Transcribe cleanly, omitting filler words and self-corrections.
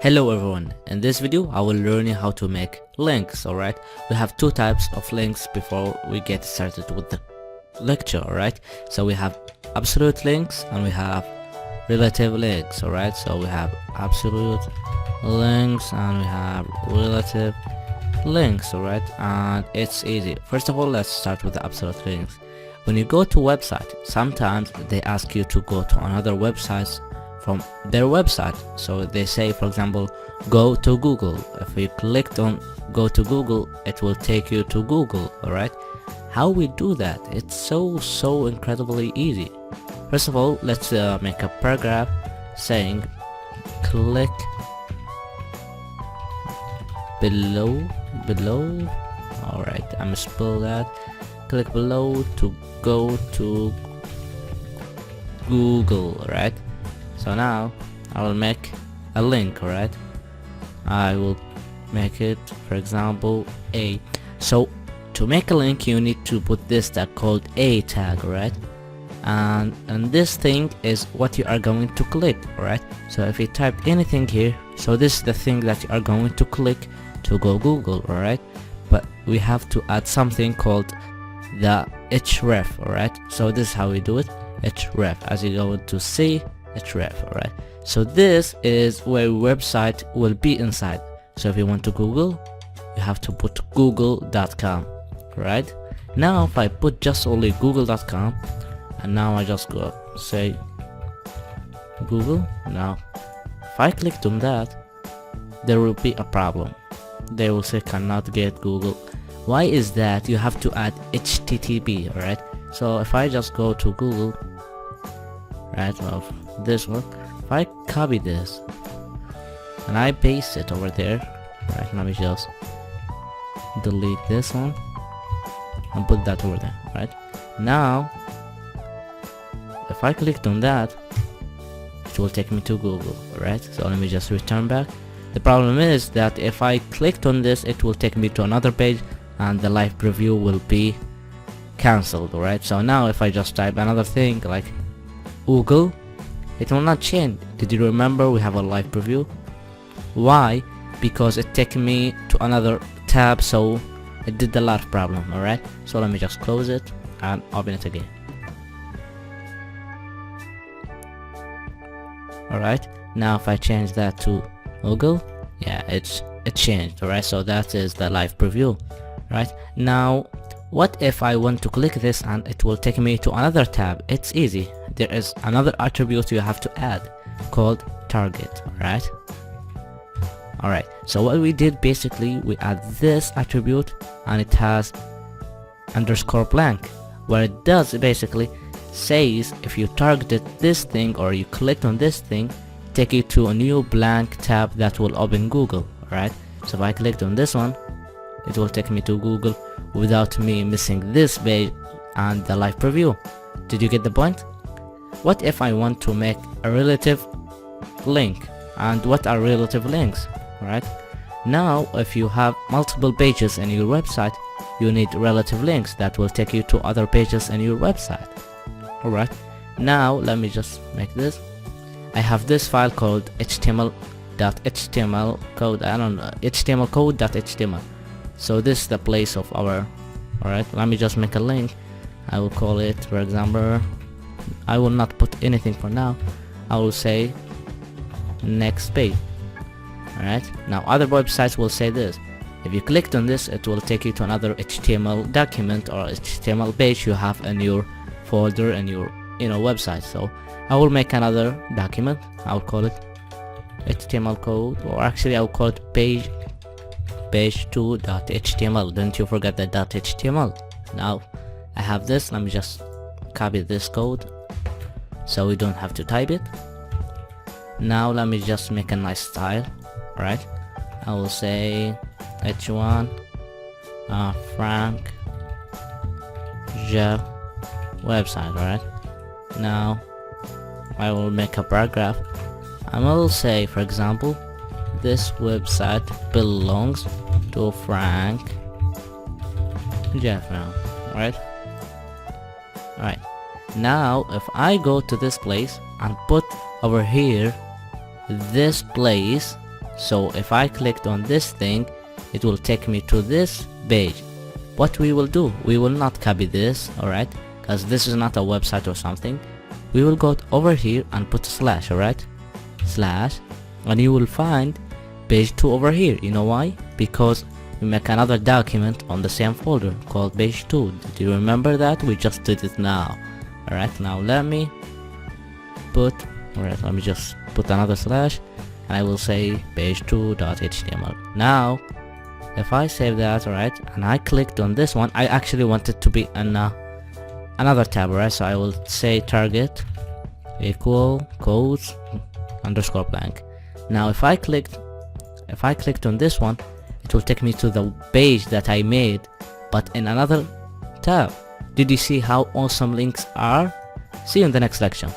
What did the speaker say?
Hello everyone, in this video I will learn you how to make links. Alright, we have two types of links before we get started with the lecture. Alright, so we have absolute links and we have relative links. Alright, so we have absolute links and we have relative links. Alright, and it's easy. First of all, let's start with the absolute links. When you go to website, sometimes they ask you to go to another website from their website. So they say, for example, go to Google. If you clicked on go to Google, it will take you to Google. Alright, how we do that? It's so incredibly easy. First of all, let's make a paragraph saying click below. Alright, I'm gonna spell that. Click below to go to Google. Alright, so now I will make a link. Alright, I will make it, for example, A. So to make a link you need to put this tag called A tag. Alright, and this thing is what you are going to click. Alright, so if you type anything here, so this is the thing that you are going to click to go Google. Alright, but we have to add something called the href. Alright, so this is how we do it. Href, as you go to see href. Alright, so this is where website will be inside. So if you want to Google, you have to put google.com. right, now if I put just only google.com and now I just go say Google, now if I clicked on that, there will be a problem. They will say cannot get Google. Why is that? You have to add HTTP. Alright, so if I just go to Google, right, of this one, if I copy this and I paste it over there, right, let me just delete this one and put that over there. Right, now if I clicked on that, it will take me to Google. Right, so let me just return back. The problem is that if I clicked on this, it will take me to another page and the live preview will be cancelled. Alright, so now if I just type another thing like Google, it will not change. Did you remember we have a live preview? Why? Because it took me to another tab, so it did a lot of problem. Alright, so let me just close it and open it again. Alright, now if I change that to Google, yeah, it changed. Alright, so that is the live preview. Right, now what if I want to click this and it will take me to another tab? It's easy. There is another attribute you have to add called target. Alright, so what we did, basically we add this attribute and it has underscore blank, where it does basically says if you targeted this thing or you clicked on this thing, take you to a new blank tab that will open Google. Alright, so if I clicked on this one, it will take me to Google without me missing this page and the live preview. Did you get the point? What if I want to make a relative link? And what are relative links? Alright, now if you have multiple pages in your website, you need relative links that will take you to other pages in your website. Alright, now let me just make this. I have this file called html.html code, I don't know, html code.html. So this is the place of our, alright, let me just make a link. I will call it, for example, I will not put anything for now, I will say next page. Alright, now other websites will say this. If you clicked on this, it will take you to another HTML document or HTML page you have in your folder in your website. So I will make another document, I will call it HTML code, or actually I will call it page2.html. Don't you forget the .html. Now I have this, let me just copy this code so we don't have to type it. Now let me just make a nice style. Right, I will say h1 Frank Jeff website. Right, now I will make a paragraph and I will say, for example, this website belongs to Frank Jeff now. Right, now if I go to this place and put over here this place, So if I clicked on this thing, it will take me to this page. What we will do, we will not copy this, alright, because this is not a website or something. We will go over here and put a slash, alright, slash, and you will find page 2 over here. You know why? Because we make another document on the same folder called page 2. Do you remember that? We just did it now. Alright, now let me just put another slash, and I will say page2.html. Now if I save that, alright, and I clicked on this one, I actually want it to be in another tab, right? So I will say target equal codes underscore blank. Now if I clicked on this one, it will take me to the page that I made, but in another tab. Did you see how awesome links are? See you in the next lecture.